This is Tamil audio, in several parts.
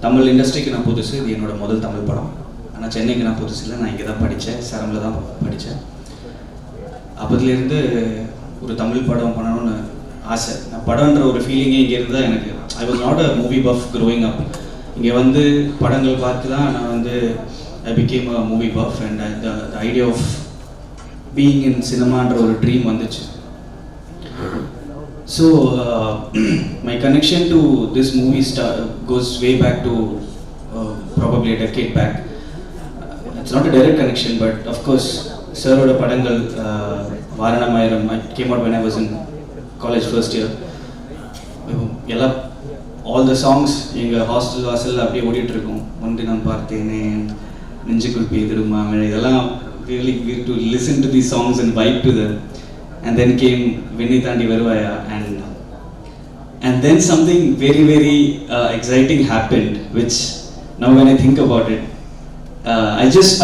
தமிழ் இண்டஸ்ட்ரிக்கு நான் புதுசு, இது என்னோட முதல் தமிழ் படம். ஆனால் சென்னைக்கு நான் புதுசு இல்லை, நான் இங்கே தான் படித்தேன், சேலமில் தான் படித்தேன். அப்போதுலேருந்து ஒரு தமிழ் படம் பண்ணணும்னு ஆசை. நான் படம்ன்ற ஒரு ஃபீலிங்கே இங்கேருந்து தான் எனக்கு. I was not a movie buff growing up. இங்கே வந்து படங்கள் பார்த்து தான் நான் வந்து I became a movie buff and the idea of being in சினிமான்ற ஒரு ட்ரீம் வந்துச்சு. So my connection to this movie goes way back to probably a decade back. It's not a direct connection, but of course sir oda padangal Varanamayiram came out when I was in college first year. Ella all the songs enga hostel vaasal apdiye odittu irukum. Mundi nan paarthene nenjukul peeduruma idella really weird to listen to these songs and vibe to them. And then came Vinni Thandi Varuvaya, and then something very very exciting happened, which now when I think about it,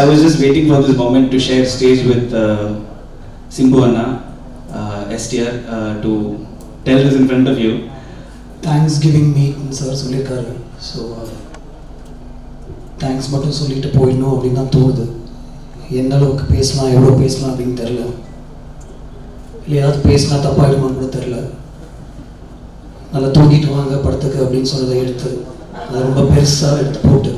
I was just waiting for this moment to share stage with Simbu Anna, STR, to tell this in front of you. Thanksgiving meet sir சொல்லிருக்காரு. ஸோ தேங்க்ஸ் மட்டும் சொல்லிட்டு போயிடணும் அப்படின்னு தான் தோணுது. எந்த அளவுக்கு பேசலாம் எவ்வளோ பேசலாம் அப்படின்னு தெரில, இல்லையாவது பேசினா தப்பாயிடுமான்னு கூட தெரில. நல்லா தூங்கிட்டு வாங்க படத்துக்கு அப்படின்னு சொன்னதை எடுத்து அதை ரொம்ப பெருசாக எடுத்து போட்டு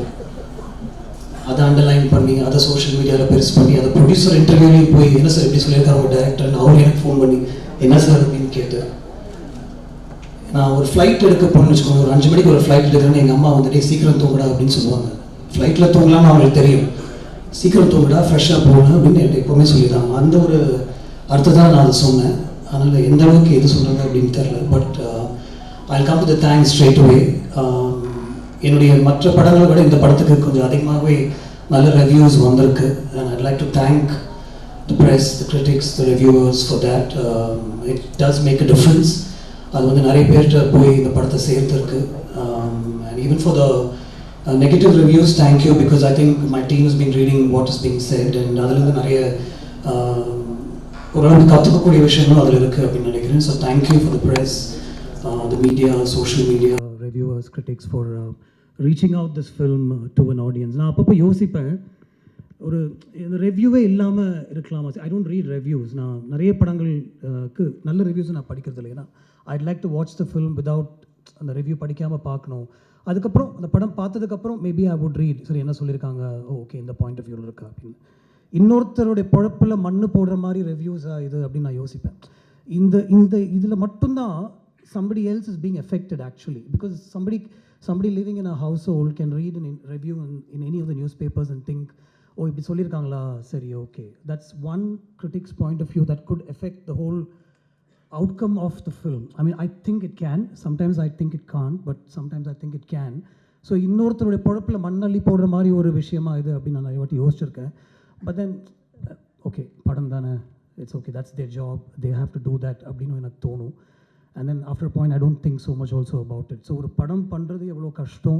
அதை அண்டர்லைன் பண்ணி அதை சோஷியல் மீடியாவில் பெருசு பண்ணி அதை ப்ரொடியூசர் இன்டர்வியூலையும் போய் என்ன சார் எப்படி சொல்லியிருக்காங்க டேரக்டர்னு அவர் எனக்கு ஃபோன் பண்ணி என்ன சார் அப்படின்னு கேட்டு, நான் ஒரு ஃப்ளைட் எடுக்க போகணும்னு வச்சுக்கோங்க, ஒரு 5 மணிக்கு ஒரு ஃப்ளைட் எடுக்கிறேன்னு எங்கள் அம்மா வந்துட்டு சீக்கிரம் தூங்குடா அப்படின்னு சொல்லுவாங்க. ஃப்ளைட்டில் தூங்கலான்னு அவங்களுக்கு தெரியும், சீக்கிரம் தூங்குடா ஃப்ரெஷ்ஷாக போகணும் அப்படின்னு என்கிட்ட எப்போவுமே சொல்லியிருந்தாங்க. அந்த ஒரு அடுத்து தான் நான் அதை சொன்னேன். அதனால் எந்த அளவுக்கு எது சொல்கிறாங்க அப்படின்னு தெரில. But I'll come to the thanks straight away. என்னுடைய மற்ற படங்களை விட இந்த படத்துக்கு கொஞ்சம் அதிகமாகவே நல்ல ரிவ்யூஸ் வந்திருக்கு. and I'd like to thank the press, the critics, the reviewers for that. It does make a difference. அது வந்து நிறைய பேர்கிட்ட போய் இந்த படத்தை சேர்த்துருக்கு. And even for the negative reviews, thank you, because I think my team has been reading what is being said, and அதுலேருந்து நிறைய ஓரளவுக்கு கற்றுக்கக்கூடிய விஷயங்களும் அதில் இருக்குது அப்படின்னு நினைக்கிறேன். So thank you for the press, the media, social media, reviewers, critics for reaching out this film to an audience. நான் அப்பப்போ யோசிப்பேன், ஒரு இந்த ரிவ்யூவே இல்லாமல் இருக்கலாமா. I don't read reviews. நான் நிறைய படங்களுக்கு நல்ல ரிவ்யூஸை நான் படிக்கிறது இல்லை. ஏன்னா I'd like to watch the film without அந்த ரிவ்யூ படிக்காமல் பார்க்கணும். அதுக்கப்புறம் அந்த படம் பார்த்ததுக்கப்புறம் மேபி ஐ வுட் ரீட், சரி என்ன சொல்லியிருக்காங்க, ஓகே இந்த பாயிண்ட் ஆஃப் வியூவில் இருக்கா அப்படின்னு. இன்னொருத்தருடைய பொழப்பில் மண்ணு போடுற மாதிரி ரிவ்யூஸாக இது அப்படின்னு நான் யோசிப்பேன். இந்த இதில் மட்டும்தான் somebody else is being affected actually, because somebody living in a household can read an review in any of the newspapers and think, oh இப்படி சொல்லியிருக்காங்களா, சரி okay. That's one critic's point of view that could affect the whole outcome of the film. I mean, I think it can. Sometimes I think it can't, but sometimes I think it can. So இன்னொருத்தருடைய பொழப்பில் மண்ணள்ளி போடுற மாதிரி ஒரு விஷயமா இது அப்படின்னு நான் நிறைய வாட்டி யோசிச்சிருக்கேன். But then, okay, padam dana, it's okay, that's their job, they have to do that அப்படின்னு எனக்கு தோணும். And then after a point I don't think so much also about it. So ஒரு படம் பண்ணுறது எவ்வளோ கஷ்டம்,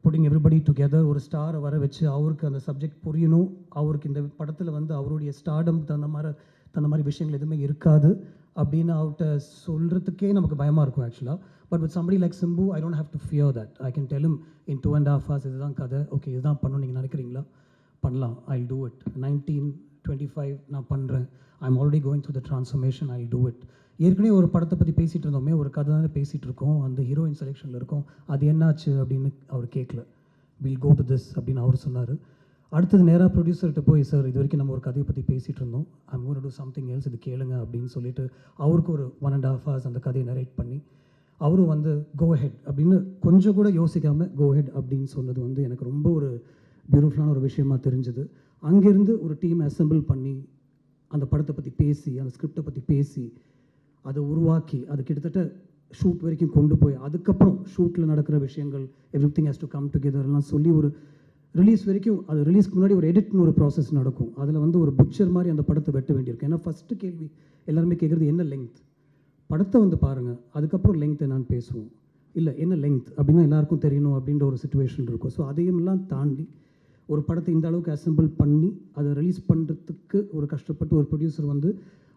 putting everybody together, ஒரு ஸ்டாரை வர வச்சு அவருக்கு அந்த சப்ஜெக்ட் புரியணும், அவருக்கு இந்த படத்தில் வந்து அவருடைய ஸ்டார்டம் தகுந்த மாதிரி விஷயங்கள் எதுவுமே இருக்காது அப்படின்னு அவர்கிட்ட சொல்கிறதுக்கே நமக்கு பயமாக இருக்கும் ஆக்சுவலாக. But with somebody like Simbu, I don't have to fear that. I can tell him in 2.5 hours இதுதான் கதை, ஓகே இதுதான் பண்ணணும் நீங்கள் நினைக்கிறீங்களா, பண்ணலாம், I'll do it. 1925 நான் பண்ணுறேன், I'm already going through the transformation, I'll do it. ஏற்கனவே ஒரு படத்தை பற்றி பேசிகிட்டு இருந்தோமே, ஒரு கதை தானே பேசிகிட்டு இருக்கோம், அந்த ஹீரோயின் செலெக்ஷனில் இருக்கோம், அது என்னாச்சு அப்படின்னு அவர் கேட்கல. வில் கோ டு திஸ் அப்படின்னு அவர் சொன்னார். அடுத்தது நேராக ப்ரொடியூசர்கிட்ட போய், சார் இது வரைக்கும் நம்ம ஒரு கதையை பற்றி பேசிகிட்டு இருந்தோம், I'm going to do something else, இது கேளுங்க அப்படின்னு சொல்லிட்டு அவருக்கு ஒரு 1.5 hours அந்த கதையை நரேட் பண்ணி அவரும் வந்து கோ ஹெட் அப்படின்னு கொஞ்சம் கூட யோசிக்காமல் கோ ஹெட் அப்படின்னு சொன்னது வந்து எனக்கு ரொம்ப ஒரு பியூட்டிஃபுல்லான ஒரு விஷயமாக தெரிஞ்சுது. அங்கேருந்து ஒரு டீம் அசெம்பிள் பண்ணி அந்த படத்தை பற்றி பேசி, அந்த ஸ்கிரிப்டை பற்றி பேசி, அதை உருவாக்கி, அது கிட்டத்தட்ட ஷூட் வரைக்கும் கொண்டு போய், அதுக்கப்புறம் ஷூட்டில் நடக்கிற விஷயங்கள் எவ்ரிதிங் ஹேஸ் டு கம் டுகெதர்லாம் சொல்லி ஒரு ரிலீஸ் வரைக்கும், அது ரிலீஸ்க்கு முன்னாடி ஒரு எடிட்னு ஒரு ப்ராசஸ் நடக்கும். அதில் வந்து ஒரு புட்சர் மாதிரி அந்த படத்தை வெட்ட வேண்டியிருக்கும். ஏன்னா ஃபஸ்ட்டு கேள்வி எல்லாருமே கேட்குறது என்ன லெங்த், படத்தை வந்து பாருங்கள் அதுக்கப்புறம் லெங்த் என்னான்னு பேசுவோம், இல்லை என்ன லெங்த் அப்படின்னா எல்லாருக்கும் தெரியணும் அப்படின்ற ஒரு சுச்சுவேஷன் இருக்கும். ஸோ அதையெல்லாம் தாண்டி ஒரு படத்தை இந்த அளவுக்கு அசெம்பிள் பண்ணி அதை ரிலீஸ் பண்ணுறதுக்கு ஒரு கஷ்டப்பட்டு ஒரு ப்ரொடியூசர் வந்து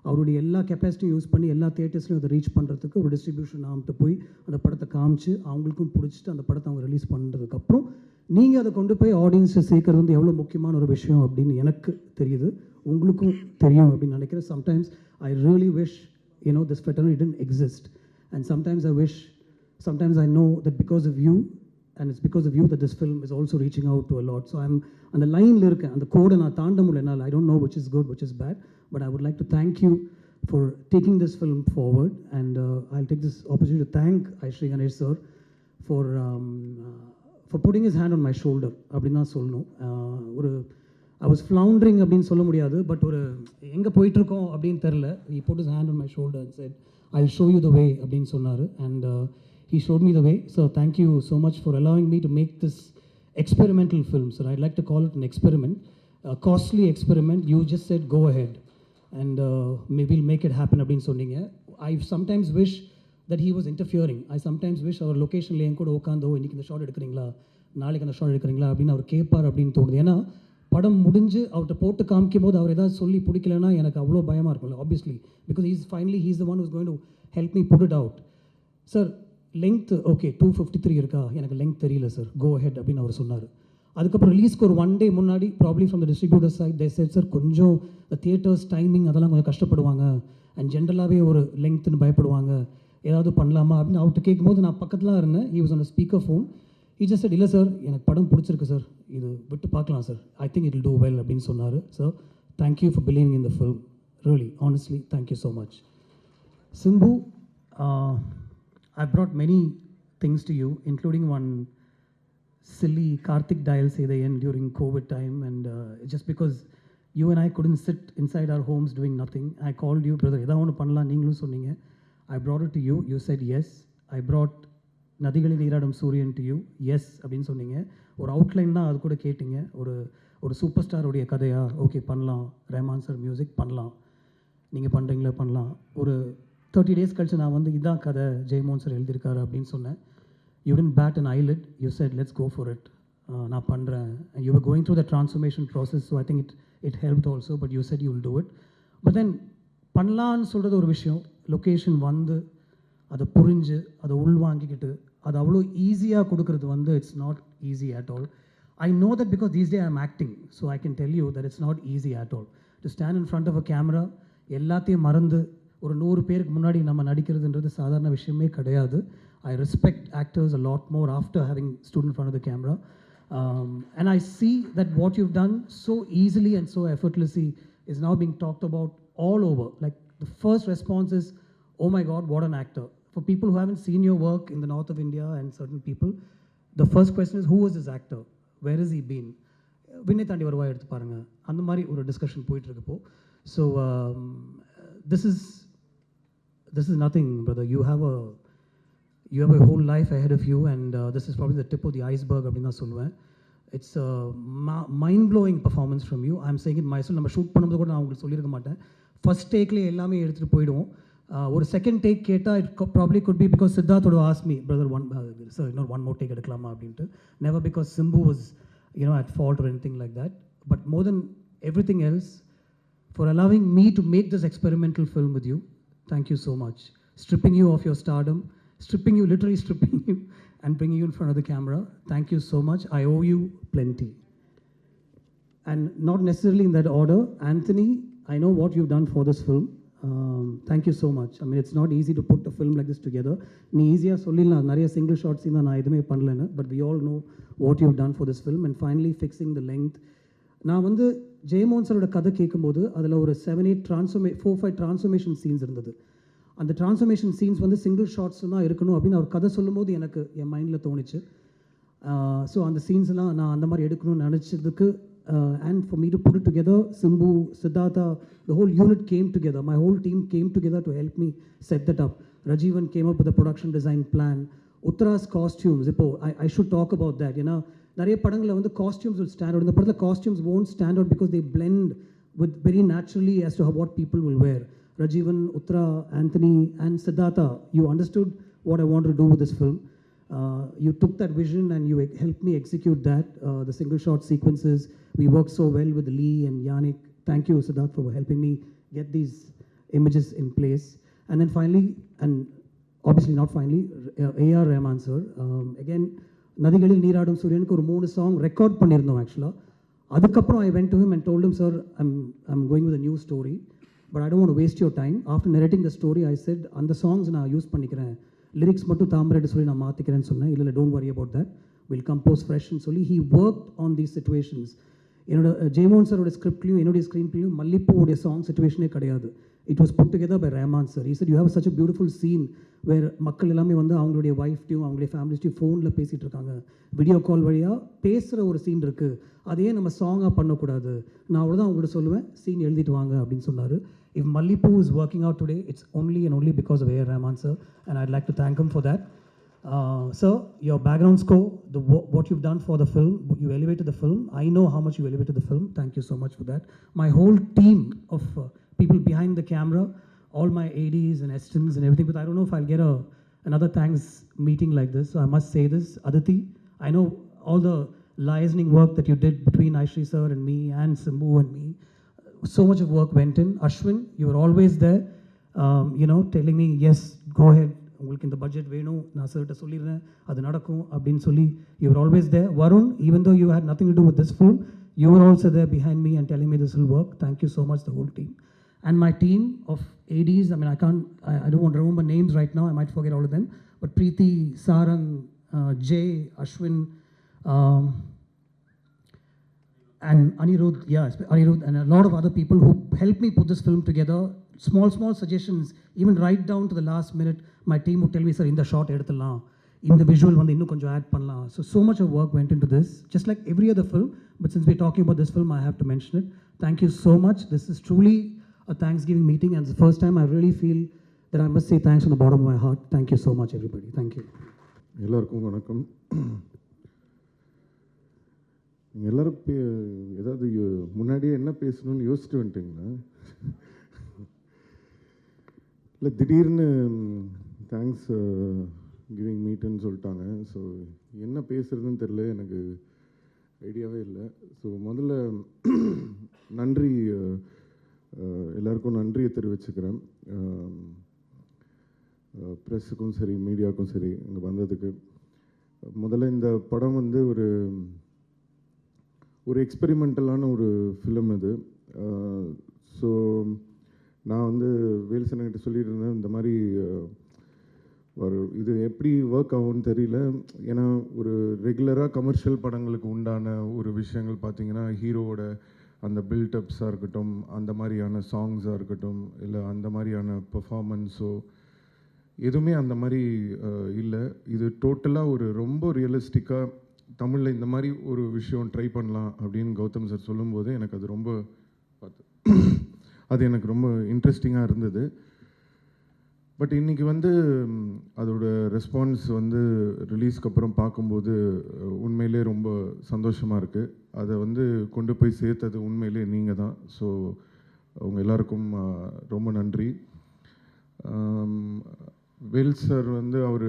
அவருடைய எல்லா கெப்பாசிட்டியும் யூஸ் பண்ணி எல்லா தியேட்டர்ஸ்லையும் அதை ரீச் பண்ணுறதுக்கு ஒரு டிஸ்ட்ரிபியூஷன் ஆகிட்டு போய் அந்த படத்தை காமிச்சு அவங்களுக்கும் பிடிச்சிட்டு அந்த படத்தை அவங்க ரிலீஸ் பண்ணுறதுக்கப்புறம் நீங்கள் அதை கொண்டு போய் ஆடியன்ஸை சேர்க்கறது வந்து எவ்வளோ முக்கியமான ஒரு விஷயம் அப்படின்னு எனக்கு தெரியுது, உங்களுக்கும் தெரியும் அப்படின்னு நினைக்கிறேன். Sometimes I really wish this fraternity didn't exist, and sometimes I know that because of you, and it's because of you that this film is also reaching out to a lot. So I'm on the line irken, and the code na taanda mudiyala. I don't know which is good, which is bad, but I would like to thank you for taking this film forward, and I'll take this opportunity to thank Aishri Ganesh sir for putting his hand on my shoulder. அப்படினா சொல்லணும். ஒரு I was floundering அப்படின்னு சொல்ல முடியாது, பட் ஒரு எங்கே போயிட்டுருக்கோம் அப்படின்னு தெரில. He put his hand on my shoulder and said, I'll show you the way அப்படின்னு சொன்னார், and he showed me the way. So thank you so much for allowing me to make this experimental film, sir. I'd like to call it an experiment, a costly experiment. You just said go ahead, and maybe we'll make it happen அப்படின்னு சொன்னீங்க. I sometimes wish that he was interfering. I sometimes wish our locationல என் கூட உட்காந்தோ இன்றைக்கி இந்த ஷாட் எடுக்கிறீங்களா, நாளைக்கு அந்த ஷாட் எடுக்கிறீங்களா அப்படின்னு அவர் கேட்பார் அப்படின்னு தோணுது. ஏன்னா படம் முடிஞ்சு அவர்கிட்ட போட்டு காமிக்கும் போது அவர் ஏதாவது சொல்லி பிடிக்கலன்னா எனக்கு அவ்வளோ பயமாக இருக்கும்ல, obviously, because he's the one who's going to help me put it out. Sir length okay 253 இருக்கா, எனக்கு லெங்க் தெரியல சார், கோ ஹெட் அப்படின்னு அவர் சொன்னார். அதுக்கப்புறம் ரிலீஸ்க்கு ஒரு 1 day முன்னாடி probably from the distributor side they said sir கொஞ்சம் தியேட்டர்ஸ் டைமிங் அதெல்லாம் கொஞ்சம் கஷ்டப்படுவாங்க, அண்ட் ஜென்ரலாகவே ஒரு லெங்க்த்துன்னு பயப்படுவாங்க, ஏதாவது பண்ணலாமா அப்படின்னு அவர்கிட்ட கேட்கும்போது நான் பக்கத்தில் இருந்தேன். He was on speaker phone. he just said, இல்லை சார் எனக்கு படம் பிடிச்சிருக்கு சார், இது விட்டு பார்க்கலாம் sir, I think it will do well அப்படின்னு சொன்னார். Sir thank you for believing in the film, really honestly thank you so much. Simbu, I brought many things to you, including one silly Karthik dial say the end during COVID time, and just because you and I couldn't sit inside our homes doing nothing, I called you, brother, edha onu pannalam neengalum sonninga. I brought it to you, you said yes. I brought நதிகளில் நீராடும் சூரியன் டு யூ, எஸ் அப்படின்னு சொன்னீங்க. ஒரு அவுட்லைன் தான் அது கூட கேட்டிங்க, ஒரு சூப்பர் ஸ்டாருடைய கதையா, ஓகே பண்ணலாம், ரஹ்மான் சார் மியூசிக் பண்ணலாம், நீங்கள் பண்ணுறீங்களா பண்ணலாம். ஒரு 30 days கழிச்சு நான் வந்து இதான் கதை ஜெயமோகன் சார் எழுதியிருக்காரு அப்படின்னு சொன்னேன். You didn't bat an eyelid, you said let's go for it, நான் பண்ணுறேன். You were going through the transformation process, so I think it helped also, but you said you will do it. But then பண்ணலான்னு சொல்கிறது ஒரு விஷயம், லொக்கேஷன் வந்து அதை புரிஞ்சு அதை உள்வாங்கிக்கிட்டு அது அவ்வளோ ஈஸியாக கொடுக்குறது வந்து it's not easy at all. I know that because these day I am acting, so I can tell you that it's not easy at all to stand in front of a camera, எல்லாத்தையும் மறந்து ஒரு 100 பேருக்கு முன்னாடி நம்ம நடிக்கிறதுன்றது சாதாரண விஷயமே கிடையாது. I respect actors a lot more after having stood in front of the camera, and I see that what you've done so easily and so effortlessly is now being talked about all over. Like the first response is, oh my God, what an actor. For people who haven't seen your work in the north of India and certain people, the first question is, who is this actor? Where has he been? விண்ணை தாண்டி வருவா எடுத்து பாருங்கள், அந்த மாதிரி ஒரு டிஸ்கஷன் போயிட்டுருக்கப்போ. So this is nothing, brother. You have a whole life ahead of you, and this is probably the tip of the iceberg அப்படின்னு தான் சொல்லுவேன். It's a mind-blowing performance from you. I'm saying it myself. நம்ம ஷூட் பண்ணும்போது கூட நான் உங்களுக்கு சொல்லியிருக்க மாட்டேன், ஃபஸ்ட் டேக்லேயே எல்லாமே எடுத்துகிட்டு போயிடுவோம். ஒரு செகண்ட் டேக் கேட்டால் it probably could be because சித்தார்த்தோட ஆஸ்க் மீ, பிரதர் சார் இன்னொரு 1 more டேக் எடுக்கலாமா அப்படின்ட்டு. Never because Simbu was at fault or anything like that, but more than everything else, for allowing me to make this experimental film with you. Thank you so much. Stripping you of your stardom, literally stripping you and bringing you in front of the camera. Thank you so much. I owe you plenty. And not necessarily in that order, Anthony, I know what you've done for this film. Thank you so much. I mean, it's not easy to put a film like this together. நீ ஈஸியாக சொல்லிடலாம், நிறைய சிங்கிள் ஷார்ட்ஸ் தான் நான் எதுவுமே பண்ணலன்னு, but we all know what you've done for this film, and finally fixing the length. நான் வந்து ஜெயமோகன் சாரோட கதை கேட்கும்போது அதில் ஒரு 4-5 டிரான்ஸ்ஃபர்மேஷன் சீன்ஸ் இருந்தது. அந்த டிரான்ஸ்ஃபர்மேஷன் சீன்ஸ் வந்து சிங்கிள் ஷார்ட்ஸ் தான் இருக்கணும் அப்படின்னு அவர் கதை சொல்லும்போது எனக்கு என் மைண்டில் தோணுச்சு. ஸோ அந்த சீன்ஸ்லாம் நான் அந்த மாதிரி எடுக்கணும்னு நினச்சதுக்கு, and for me to put it together, Simbu, Siddhartha, the whole unit came together. My whole team came together to help me set that up. Rajivan came up with a production design plan. Uttara's costumes, I should talk about that. நிறைய படங்களில் வந்து costumes will stand out. இந்த படத்தில் costumes won't stand out because they blend with very naturally as to what people will wear. Rajivan, Uttara, Anthony and Siddhartha, you understood what I wanted to do with this film. You took that vision and you helped me execute that. The single shot sequences, we worked so well with Lee and Yannick. Thank you, Siddharth, for helping me get these images in place. And then finally, and obviously not finally, A.R. Rahman sir. Again, நதிகளில் நீராடும் சூரியனுக்கு ஒரு 3 சாங் ரெக்கார்ட் பண்ணியிருந்தோம் ஆக்சுவலாக. அதுக்கப்புறம் I went to him and told him, sir, I'm going with a new story, but I don't want to waste your time. After narrating the story, I said, அந்த சாங்ஸ் நான் யூஸ் பண்ணிக்கிறேன், லிரிக்ஸ் மட்டும் தாமரைட்டு சொல்லி நான் மாற்றிக்கிறேன்னு சொன்னேன். இல்லை don't worry about that, will compose ஃப்ரெஷ்னு சொல்லி he worked on these situations. என்னோட ஜெயமோகன் சாரோட ஸ்கிரிப்ட்லையும் என்னுடைய ஸ்க்ரீன் பிளேயும் மல்லிப்பூவுடைய சாங் சுச்சுவேஷனே கிடையாது. It was put together by Rahman sir. He said, you have such a beautiful scene where மக்கள் எல்லாமே வந்து அவங்களுடைய ஒய்ஃப்டையும் அவங்களுடைய ஃபேமிலிஸ்டையும் ஃபோனில் பேசிகிட்டு இருக்காங்க, வீடியோ கால் வழியாக பேசுகிற ஒரு சீன் இருக்குது, அதையே நம்ம சாங்காக பண்ணக்கூடாது, நான் அவ்வளோதான் அவங்கள்ட்ட சொல்லுவேன், சீன் எழுதிட்டு வாங்க அப்படின்னு சொன்னார். If Mallipu is working out today, it's only and only because of A.R. Rahman sir, and I'd like to thank him for that. Sir, your background score, what you've done for the film, you elevated the film. I know how much you elevated the film. Thank you so much for that. My whole team of people behind the camera, all my ADs and assistants and everything, but I don't know if I'll get another thanks meeting like this, so I must say this. Aditi, I know all the liaising work that you did between Aishri sir and me and Simbu and me. So much of work went in. Ashwin, you were always there, telling me, yes, go ahead, உங்களுக்கு இந்த பட்ஜெட் வேணும், நான் சார்கிட்ட சொல்லிடுறேன், அது நடக்கும் அப்படின்னு சொல்லி you were always there. Varun, even though you had nothing to do with this film, you were also there behind me and telling me this will work. Thank you so much, the whole team. And my team of ADs, I mean, I don't want to remember names right now, I might forget all of them, but Preeti, Sarang, Jay, Ashwin, and Anirudh, Anirudh, and a lot of other people who helped me put this film together. Small suggestions, even right down to the last minute, my team would tell me, sir, in the shot eduthalam, in the visual வந்து இன்னும் கொஞ்சம் add பண்ணலாம். So much of work went into this, just like every other film, but since we're talking about this film, I have to mention it. Thank you so much. This is truly a Thanksgiving meeting, and it's the first time I really feel that I must say thanks from the bottom of my heart. Thank you so much, everybody. Thank you. எல்லாருக்கும் வணக்கம். நீங்கள் எல்லோரும் ஏதாவது முன்னாடியே என்ன பேசணும்னு யோசிச்சுட்டு வந்துட்டிங்களா? இல்லை திடீர்னு தேங்க்ஸ் கிவிங் மீட்டுன்னு சொல்லிட்டாங்க. ஸோ என்ன பேசுகிறதுன்னு தெரில, எனக்கு ஐடியாவே இல்லை. ஸோ முதல்ல நன்றி, எல்லாருக்கும் நன்றியை தெரிவிச்சுக்கிறேன். ப்ரெஸ்ஸுக்கும் சரி மீடியாவுக்கும் சரி இங்கே வந்ததுக்கு. முதல்ல இந்த படம் வந்து ஒரு எக்ஸ்பெரிமெண்டலான ஒரு ஃபிலிம் இது. ஸோ நான் வந்து வேல்சனங்கிட்ட சொல்லிட்டு இருந்தேன், இந்த மாதிரி இது எப்படி ஒர்க் ஆகும்னு தெரியல. ஏன்னா ஒரு ரெகுலராக கமர்ஷியல் படங்களுக்கு உண்டான ஒரு விஷயங்கள் பார்த்திங்கன்னா ஹீரோவோட அந்த பில்டப்ஸாக இருக்கட்டும், அந்த மாதிரியான சாங்ஸாக இருக்கட்டும், இல்லை அந்த மாதிரியான பெர்ஃபார்மன்ஸோ எதுவுமே அந்த மாதிரி இல்லை. இது டோட்டலாக ஒரு ரொம்ப ரியலிஸ்டிக்காக தமிழில் இந்த மாதிரி ஒரு விஷயம் ட்ரை பண்ணலாம் அப்படின்னு கௌதம் சார் சொல்லும்போது எனக்கு அது எனக்கு ரொம்ப இன்ட்ரெஸ்டிங்காக இருந்தது. பட் இன்றைக்கி வந்து அதோட ரெஸ்பான்ஸ் வந்து ரிலீஸ்க்கு அப்புறம் பார்க்கும்போது உண்மையிலே ரொம்ப சந்தோஷமாக இருக்குது. அதை வந்து கொண்டு போய் சேர்த்தது உண்மையிலே நீங்கள் தான். ஸோ அவங்க எல்லாருக்கும் ரொம்ப நன்றி. வேல் சார் வந்து அவர்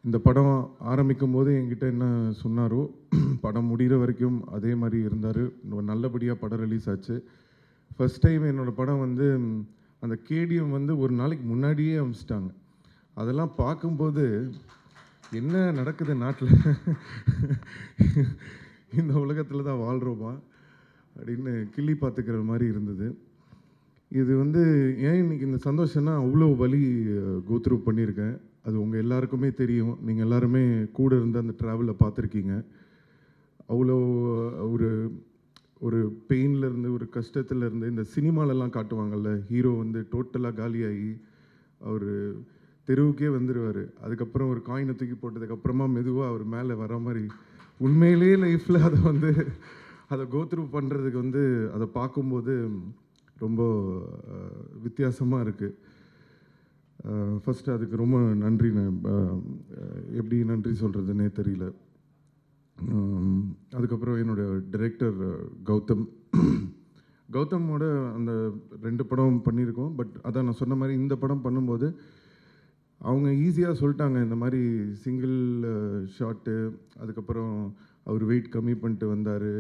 இந்த படம் ஆரம்பிக்கும் போது என்கிட்ட என்ன சொன்னாரோ படம் முடிகிற வரைக்கும் அதே மாதிரி இருந்தார். நல்லபடியாக படம் ரிலீஸ் ஆச்சு. ஃபஸ்ட் டைம் என்னோடய படம் வந்து அந்த கேடிஎம் வந்து ஒரு நாளைக்கு முன்னாடியே அமைச்சிட்டாங்க. அதெல்லாம் பார்க்கும்போது என்ன நடக்குது நாட்டில், இந்த உலகத்தில் தான் வாழ்கிறோமா அப்படின்னு கிள்ளி பார்த்துக்கிற மாதிரி இருந்தது. இது வந்து ஏன் இன்றைக்கி இந்த சந்தோஷம்னா, அவ்வளோ வலி கோத்ரூ பண்ணியிருக்கேன். அது உங்கள் எல்லாருக்குமே தெரியும். நீங்கள் எல்லாருமே கூட இருந்து அந்த ட்ராவலில் பார்த்துருக்கீங்க. அவ்வளோ ஒரு பெயின்லேருந்து ஒரு கஷ்டத்துலேருந்து இந்த சினிமாலெல்லாம் காட்டுவாங்கள்ல, ஹீரோ வந்து டோட்டலாக காலியாகி அவர் தெருவுக்கே வந்துடுவார். அதுக்கப்புறம் ஒரு காயினை தூக்கி போட்டதுக்கப்புறமா மெதுவாக அவர் மேலே வர மாதிரி உண்மையிலேயே லைஃப்பில் அதை கோத்ரூ பண்ணுறதுக்கு வந்து அதை பார்க்கும்போது ரொம்ப வித்தியாசமாக இருக்குது. ஃபஸ்ட்டு அதுக்கு ரொம்ப நன்றி. எப்படி நன்றி சொல்கிறதுனே தெரியல. அதுக்கப்புறம் என்னோடய டைரக்டர் கௌதமோட அந்த 2 படம் பண்ணியிருக்கோம். பட் அதான் நான் சொன்ன மாதிரி இந்த படம் பண்ணும்போது அவங்க ஈஸியாக சொல்லிட்டாங்க, இந்த மாதிரி சிங்கிள் ஷாட்டு, அதுக்கப்புறம் அவர் வெயிட் கம்மி பண்ணிட்டு வந்தார்,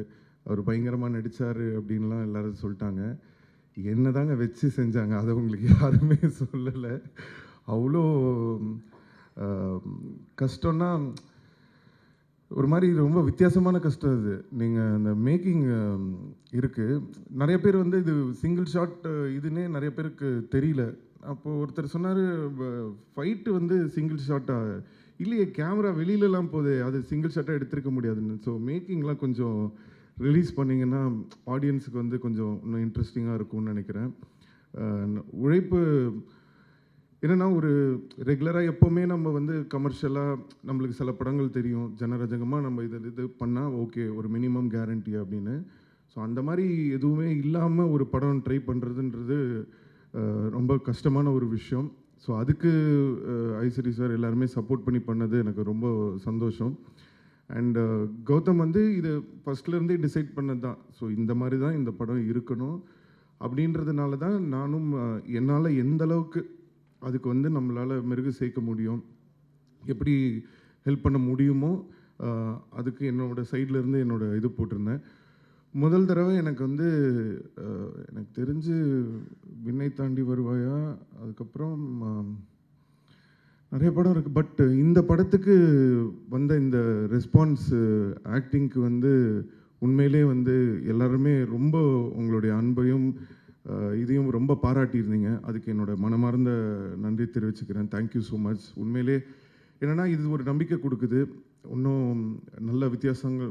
அவர் பயங்கரமாக நடித்தார் அப்படின்லாம் எல்லோரும் சொல்லிட்டாங்க. என்ன தாங்க வச்சு செஞ்சாங்க, அதை உங்களுக்கு யாருமே சொல்லலை. அவ்வளோ கஷ்டம்னா ஒரு மாதிரி ரொம்ப வித்தியாசமான கஷ்டம் இது. நீங்கள் அந்த மேக்கிங் இருக்குது, நிறைய பேர் வந்து இது சிங்கிள் ஷாட் இதுன்னே நிறைய பேருக்கு தெரியல. அப்போது ஒருத்தர் சொன்னார், ஃபைட்டு வந்து சிங்கிள் ஷாட்டாக இல்லையே, கேமரா வெளியிலலாம் போகுது, அது சிங்கிள் ஷாட்டாக எடுத்திருக்க முடியாதுன்னு. ஸோ மேக்கிங்லாம் கொஞ்சம் ரிலீஸ் பண்ணிங்கன்னா ஆடியன்ஸுக்கு வந்து கொஞ்சம் இன்னும் இன்ட்ரெஸ்டிங்காக இருக்கும்னு நினைக்கிறேன். உழைப்பு என்னென்னா, ஒரு ரெகுலராக எப்போவுமே நம்ம வந்து கமர்ஷியலாக நம்மளுக்கு சில படங்கள் தெரியும், ஜனரஜகமாக நம்ம இது பண்ணால் ஓகே, ஒரு மினிமம் கேரண்டி அப்படின்னு. ஸோ அந்த மாதிரி எதுவுமே இல்லாமல் ஒரு படம் ட்ரை பண்ணுறதுன்றது ரொம்ப கஷ்டமான ஒரு விஷயம். ஸோ அதுக்கு ஐஸ்வரி சார் எல்லாருமே சப்போர்ட் பண்ணி பண்ணது எனக்கு ரொம்ப சந்தோஷம். அண்ட் கௌதம் வந்து இது ஃபஸ்ட்லேருந்தே டிசைட் பண்ணது தான். ஸோ இந்த மாதிரி தான் இந்த படம் இருக்கணும் அப்படின்றதுனால தான் நானும் என்னால் எந்த அளவுக்கு அதுக்கு வந்து நம்மளால் மெருகு சேர்க்க முடியும், எப்படி ஹெல்ப் பண்ண முடியுமோ அதுக்கு என்னோடய சைட்லேருந்து என்னோடய இது போட்டிருந்தேன். முதல் தடவை எனக்கு வந்து எனக்கு தெரிஞ்சு விண்ணை தாண்டி வருவாயா, அதுக்கப்புறம் நிறைய படம் இருக்குது. பட் இந்த படத்துக்கு வந்த இந்த ரெஸ்பான்ஸ் ஆக்டிங்க்கு வந்து உண்மையிலே வந்து எல்லாருமே ரொம்ப உங்களுடைய அன்பையும் இதையும் ரொம்ப பாராட்டியிருந்தீங்க. அதுக்கு என்னோடய மனமார்ந்த நன்றி தெரிவிச்சுக்கிறேன். Thank you so much. உண்மையிலே என்னென்னா இது ஒரு நம்பிக்கை கொடுக்குது, இன்னும் நல்ல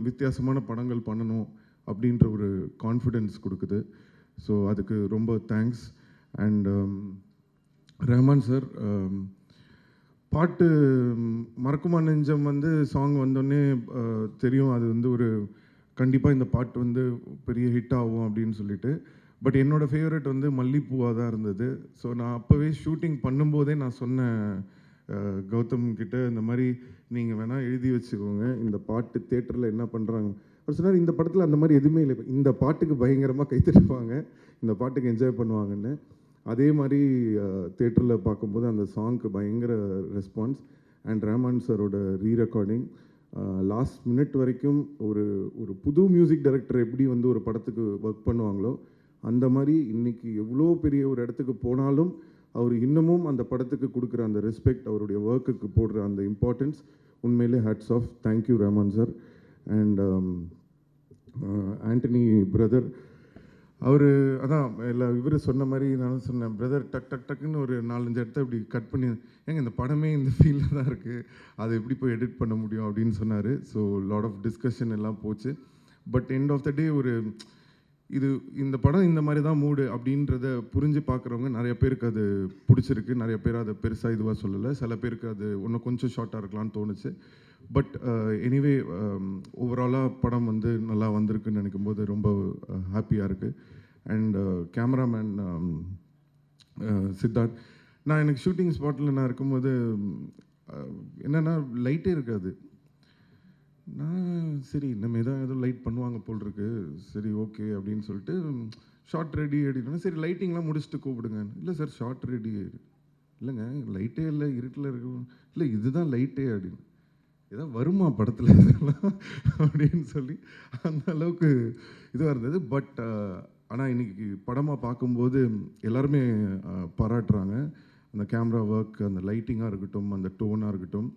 வித்தியாசமான படங்கள் பண்ணணும் அப்படின்ற ஒரு கான்ஃபிடென்ஸ் கொடுக்குது. ஸோ அதுக்கு ரொம்ப தேங்க்ஸ். அண்ட் ரஹ்மான் சார், பாட்டு மறக்குமா நெஞ்சம் வந்து சாங் வந்தோடனே தெரியும் அது வந்து ஒரு கண்டிப்பாக இந்த பாட்டு வந்து பெரிய ஹிட் ஆகும் அப்படின்னு சொல்லிட்டு. பட் என்னோடய ஃபேவரட் வந்து மல்லிப்பூவாக தான் இருந்தது. ஸோ நான் அப்போவே ஷூட்டிங் பண்ணும்போதே நான் சொன்னேன் கௌதம் கிட்ட, இந்த மாதிரி நீங்கள் வேணால் எழுதி வச்சுக்கோங்க, இந்த பாட்டு தேட்டரில் என்ன பண்ணுறாங்க. அவர் சொன்னார், இந்த படத்தில் அந்த மாதிரி எதுவுமே இல்லை, இந்த பாட்டுக்கு பயங்கரமாக கைத்தட்டுவாங்க, இந்த பாட்டுக்கு என்ஜாய் பண்ணுவாங்கன்னு. அதே மாதிரி தேட்டரில் பார்க்கும்போது அந்த சாங்க்கு பயங்கர ரெஸ்பான்ஸ். அண்ட் ரஹ்மான் சாரோட ரீரெக்கார்டிங் லாஸ்ட் மினிட் வரைக்கும் ஒரு ஒரு புது மியூசிக் டைரக்டர் எப்படி வந்து ஒரு படத்துக்கு ஒர்க் பண்ணுவாங்களோ அந்த மாதிரி இன்றைக்கி எவ்வளோ பெரிய ஒரு இடத்துக்கு போனாலும் அவர் இன்னமும் அந்த படத்துக்கு கொடுக்குற அந்த ரெஸ்பெக்ட், அவருடைய ஒர்க்குக்கு போடுற அந்த இம்பார்ட்டன்ஸ், உண்மையிலே hats off. Thank you Rahman sir. And Antony brother, அவர் அதான் இவர் சொன்ன மாதிரி நானும் சொன்னேன், பிரதர் டக் டக் டக்குன்னு ஒரு 4-5 இடத்த இப்படி கட் பண்ணி, ஏங்க இந்த படமே இந்த ஃபீல்டில் தான் இருக்குது, அதை எப்படி போய் எடிட் பண்ண முடியும் அப்படின்னு சொன்னார். ஸோ லாட் ஆஃப் டிஸ்கஷன் எல்லாம் போச்சு. பட் எண்ட் ஆஃப் த டே ஒரு இந்த படம் இந்த மாதிரி தான் மூடு அப்படின்றத புரிஞ்சு பார்க்குறவங்க நிறைய பேருக்கு அது பிடிச்சிருக்கு, நிறைய பேர் அதை பெருசாக இதுவாக சொல்லலை, சில பேருக்கு அது இன்னும் கொஞ்சம் ஷார்ட்டாக இருக்கலாம்னு தோணுச்சு. பட் எனிவே ஓவராலாக படம் வந்து நல்லா வந்திருக்குன்னு நினைக்கும் போது ரொம்ப ஹாப்பியாக இருக்குது. அண்ட் கேமராமேன் சித்தார்த், எனக்கு ஷூட்டிங் ஸ்பாட்டில் நான் இருக்கும்போது என்னென்னா லைட்டே இருக்காது. நான் சரி இனிமே தான் ஏதோ லைட் பண்ணுவாங்க போல் இருக்கு, சரி ஓகே அப்படின்னு சொல்லிட்டு ஷார்ட் ரெடி அப்படின்னா, சரி லைட்டிங்லாம் முடிச்சுட்டு கூப்பிடுங்க. இல்லை சார் ஷார்ட் ரெடி, இல்லைங்க லைட்டே இல்லை, இருட்டில் இருக்கும், இல்லை இதுதான் லைட்டே அப்படின்னு, ஏதோ வருமா படத்தில் இதெல்லாம் அப்படின்னு சொல்லி அந்த அளவுக்கு இதுவாக இருந்தது. பட் ஆனால் இன்றைக்கி படமாக பார்க்கும்போது எல்லாருமே பாராட்டுறாங்க. அந்த கேமரா ஒர்க், அந்த லைட்டிங்காக இருக்கட்டும், அந்த டோனாக இருக்கட்டும்,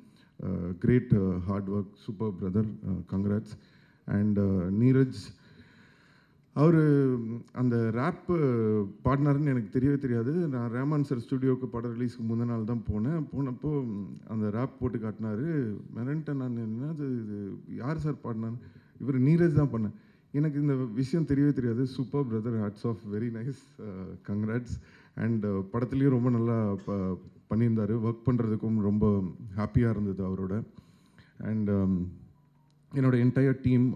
great hard work, super brother, congrats. And Neeraj, அவர் அந்த ரேப்பு பாடினாருன்னு எனக்கு தெரியவே தெரியாது. நான் ரஹ்மான் சார் ஸ்டுடியோவுக்கு படம் ரிலீஸ்க்கு முந்தின நாள் தான் போனப்போ அந்த ரேப் போட்டு காட்டினார். மிரண்டேன் நான், என்னது இது யார் சார் பாடினான்னு. இவர் நீரஜ் தான் பண்ணேன். எனக்கு இந்த விஷயம் தெரியவே தெரியாது. Super brother, hats off, very nice, congrats. And படத்துலேயும் ரொம்ப நல்லா பண்ணியிருந்தார், ஒர்க் பண்ணுறதுக்கும் ரொம்ப ஹாப்பியாக இருந்தது அவரோட. அண்ட் என்னோடய entire team,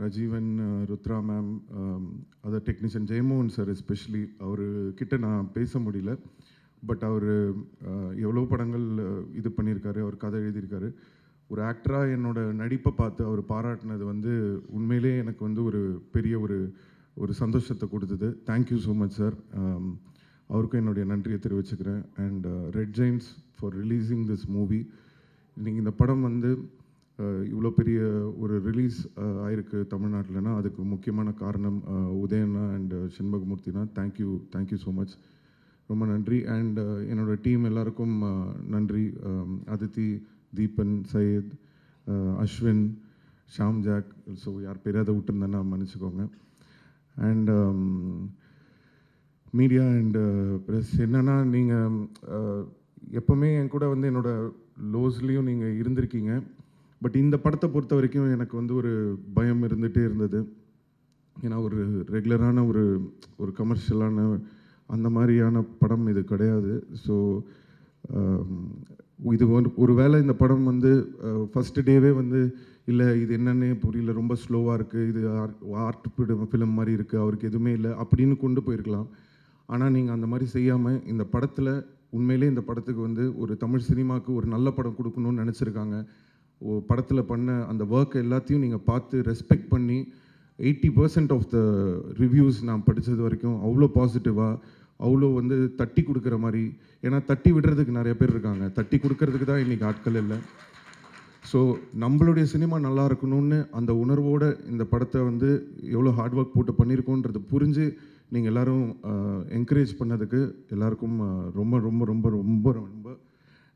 Rajeevan, Rudra ma'am, other technician, Jeyamohan sir especially, அவர்கிட்ட நான் பேச முடியல. பட் அவர் எவ்வளோ படங்கள் இது பண்ணியிருக்காரு, அவர் கதை எழுதியிருக்காரு. ஒரு ஆக்டராக என்னோடய நடிப்பை பார்த்து அவர் பாராட்டினது வந்து உண்மையிலே எனக்கு வந்து ஒரு பெரிய ஒரு சந்தோஷத்தை கொடுத்தது. Thank you so much sir. அவருக்கும் என்னுடைய நன்றியை தெரிவிச்சுக்கிறேன். And Red Giants for releasing this movie. இன்றைக்கி இந்த படம் வந்து இவ்வளோ பெரிய ஒரு ரிலீஸ் ஆயிருக்கு தமிழ்நாட்டில்னா அதுக்கு முக்கியமான காரணம் உதயண்ணா அண்ட் செண்பகமூர்த்தினா. தேங்க்யூ ஸோ மச், ரொம்ப நன்றி. அண்ட் என்னோடய டீம் எல்லாருக்கும் நன்றி. அதித்தி, தீபன், சையத், அஸ்வின், ஷாம் ஜாக், ஸோ யார் பேர் அதை விட்டுருந்தேன்னா மன்னிச்சுக்கோங்க. அண்ட் மீடியா அண்ட் ப்ரெஸ், என்னென்னா நீங்கள் எப்போவுமே என் கூட வந்து என்னோடய லோஸ்லேயும் நீங்கள் இருந்திருக்கீங்க. பட் இந்த படத்தை பொறுத்த வரைக்கும் எனக்கு வந்து ஒரு பயம் இருந்துகிட்டே இருந்தது. ஏன்னா ஒரு ரெகுலரான ஒரு கமர்ஷியலான அந்த மாதிரியான படம் இது கிடையாது. ஸோ இது ஒரு வேளை இந்த படம் வந்து ஃபஸ்ட்டு டேவே வந்து இல்லை இது என்னன்னே புரியல, ரொம்ப ஸ்லோவாக இருக்குது, இது ஆர்ட் ஃபிலிம் மாதிரி இருக்குது, அவருக்கு எதுவுமே இல்லை அப்படின்னு கொண்டு போயிருக்கலாம். ஆனால் நீங்கள் அந்த மாதிரி செய்யாமல் இந்த படத்தில் உண்மையிலே இந்த படத்துக்கு வந்து ஒரு தமிழ் சினிமாவுக்கு ஒரு நல்ல படம் கொடுக்கணும்னு நினச்சிருக்காங்க. படத்தில் பண்ண அந்த ஒர்க் எல்லாத்தையும் நீங்கள் பார்த்து ரெஸ்பெக்ட் பண்ணி 80% ஆஃப் த ரிவ்யூஸ் நான் படித்தது வரைக்கும் அவ்வளோ பாசிட்டிவாக, அவ்வளோ வந்து தட்டி கொடுக்குற மாதிரி. ஏன்னா தட்டி விடுறதுக்கு நிறைய பேர் இருக்காங்க, தட்டி கொடுக்கறதுக்கு தான் இன்றைக்கி ஆட்கள் இல்லை. ஸோ நம்மளுடைய சினிமா நல்லா இருக்கணும்னு அந்த உணர்வோடு இந்த படத்தை வந்து எவ்வளோ ஹார்ட் ஒர்க் போட்டு பண்ணியிருக்கோன்றது புரிஞ்சு நீங்கள் எல்லோரும் என்கரேஜ் பண்ணதுக்கு எல்லாருக்கும் ரொம்ப ரொம்ப ரொம்ப ரொம்ப ரொம்ப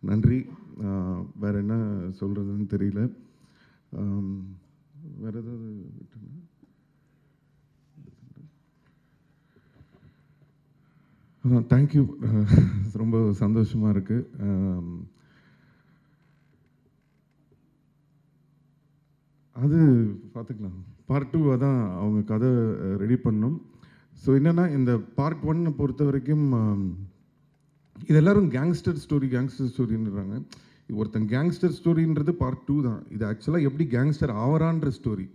நன்றி. வேறு என்ன சொல்கிறதுன்னு தெரியல. வேறு ஏதாவது தேங்க்யூ, ரொம்ப சந்தோஷமாக இருக்குது. அது பார்த்துக்கலாம். பார்ட் 2 தான் அவங்க கதை ரெடி பண்ணணும். ஸோ என்னென்னா இந்த பார்ட் 1 பொறுத்த வரைக்கும் இது எல்லோரும் கேங்ஸ்டர் ஸ்டோரின்றாங்க. ஒருத்தன் கேங்ஸ்டர் ஸ்டோரின்றது பார்ட் 2 தான். இது ஆக்சுவலாக எப்படி கேங்ஸ்டர் ஆவரான்ற ஸ்டோரி.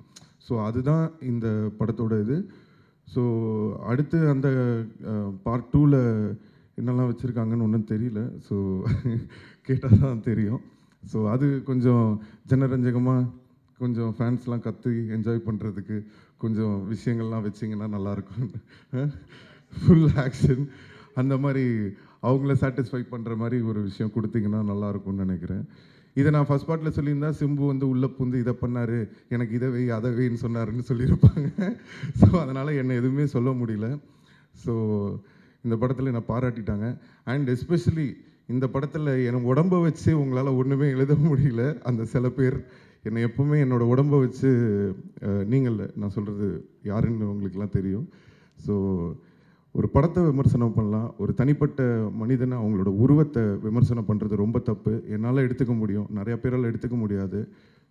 ஸோ அதுதான் இந்த படத்தோட இது. ஸோ அடுத்து அந்த பார்ட் 2ல் என்னெல்லாம் வச்சுருக்காங்கன்னு ஒன்றும் தெரியல. ஸோ கேட்டால் தான் தெரியும். ஸோ அது கொஞ்சம் ஜனரஞ்சகமாக கொஞ்சம் ஃபேன்ஸ்லாம் கற்று என்ஜாய் பண்ணுறதுக்கு கொஞ்சம் விஷயங்கள்லாம் வச்சிங்கன்னா நல்லாயிருக்கும். ஃபுல் ஆக்ஷன் அந்த மாதிரி அவங்கள சாட்டிஸ்ஃபை பண்ணுற மாதிரி ஒரு விஷயம் கொடுத்தீங்கன்னா நல்லாயிருக்கும்னு நினைக்கிறேன். இதை நான் ஃபஸ்ட் பார்ட்டில் சொல்லியிருந்தா சிம்பு வந்து உள்ளே புந்து இதை பண்ணார், எனக்கு இதை வை அதை வைன்னு சொன்னாருன்னு சொல்லியிருப்பாங்க. ஸோ அதனால் என்னை எதுவுமே சொல்ல முடியல. ஸோ இந்த படத்தில் என்னை பாராட்டிட்டாங்க. அண்ட் எஸ்பெஷலி இந்த படத்தில் என் உடம்பை வச்சு உங்களால் ஒன்றுமே எழுத முடியல. அந்த சில பேர் என்னை எப்பவுமே என்னோடய உடம்பை வச்சு நீங்கள் நான் சொல்கிறது யாருன்னு உங்களுக்கெல்லாம் தெரியும். ஸோ ஒரு படத்தை விமர்சனம் பண்ணலாம், ஒரு தனிப்பட்ட மனிதனை அவங்களோட உருவத்தை விமர்சனம் பண்ணுறது ரொம்ப தப்பு. என்னால் எடுத்துக்க முடியும், நிறையா பேரால் எடுத்துக்க முடியாது.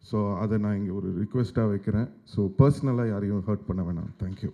ஸோ அதை நான் இங்கே ஒரு ரிக்வெஸ்ட்டாக வைக்கிறேன். ஸோ பர்சனலாக யாரையும் ஹர்ட் பண்ண வேணாம். தேங்க்யூ.